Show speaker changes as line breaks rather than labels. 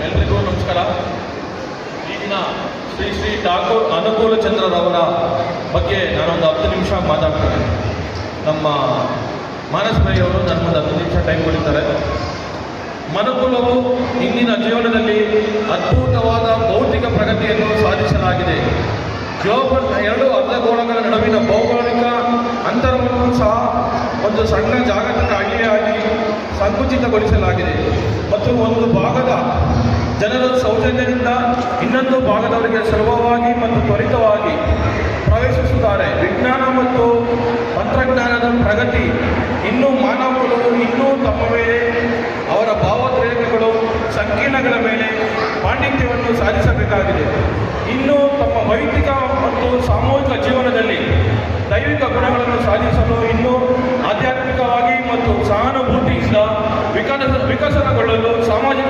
ಎಲ್ರಿಗೂ ನಮಸ್ಕಾರ. ಈಗಿನ ಶ್ರೀ ಶ್ರೀ ಠಾಕೂರ್ ಅನುಕೂಲ ಚಂದ್ರರವರ ಬಗ್ಗೆ ನಾನೊಂದು 10 ನಿಮಿಷ ಮಾತಾಡ್ತೇನೆ. ನಮ್ಮ ಮಾನಸ್ ಭಾಯಿ ಅವರು ನನಗೊಂದು 10 ನಿಮಿಷ ಟೈಮ್ ಕೊಡ್ತಾರೆ. ಮನುಕುಲವು ಇಂದಿನ ಜೀವನದಲ್ಲಿ ಅದ್ಭುತವಾದ ಭೌತಿಕ ಪ್ರಗತಿಯನ್ನು ಸಾಧಿಸಲಾಗಿದೆ. ಎರಡು ಅರ್ಧಗೋಳಗಳ ನಡುವಿನ ಭೌಗೋಳಿಕ ಅಂತರವನ್ನು ಸಹ ಒಂದು ಸಣ್ಣ ಜಾಗತಿಕ ಹಳ್ಳಿಯಾಗಿ ಸಂಕುಚಿತಗೊಳಿಸಲಾಗಿದೆ ಮತ್ತು ಒಂದು ಭಾಗದ ಜನರು ಸೌಜನ್ಯದಿಂದ ಇನ್ನೊಂದು ಭಾಗದವರಿಗೆ ಸುಲಭವಾಗಿ ಮತ್ತು ತ್ವರಿತವಾಗಿ ಪ್ರವೇಶಿಸುತ್ತಾರೆ. ವಿಜ್ಞಾನ ಮತ್ತು ತಂತ್ರಜ್ಞಾನದ ಪ್ರಗತಿ ಇನ್ನೂ ಮಾನವಗಳು ಇನ್ನೂ ತಮ್ಮ ಮೇಲೆ ಅವರ ಭಾವೋದ್ರೇಕಗಳು ಸಂಕೀರ್ಣಗಳ ಮೇಲೆ ಪಾಂಡಿತ್ಯವನ್ನು ಸಾಧಿಸಬೇಕಾಗಿದೆ. ಇನ್ನು ತಮ್ಮ ವೈಯಕ್ತಿಕ ಮತ್ತು ಸಾಮೂಹಿಕ ಜೀವನದಲ್ಲಿ ದೈವಿಕ ಗುಣಗಳನ್ನು ಸಾಧಿಸಲು ಇನ್ನೂ ಆಧ್ಯಾತ್ಮಿಕವಾಗಿ ಮತ್ತು ಸಹಾನುಭೂತಿಯಿಂದ ವಿಕಸನಗೊಳ್ಳಲು ಸಾಮಾಜಿಕ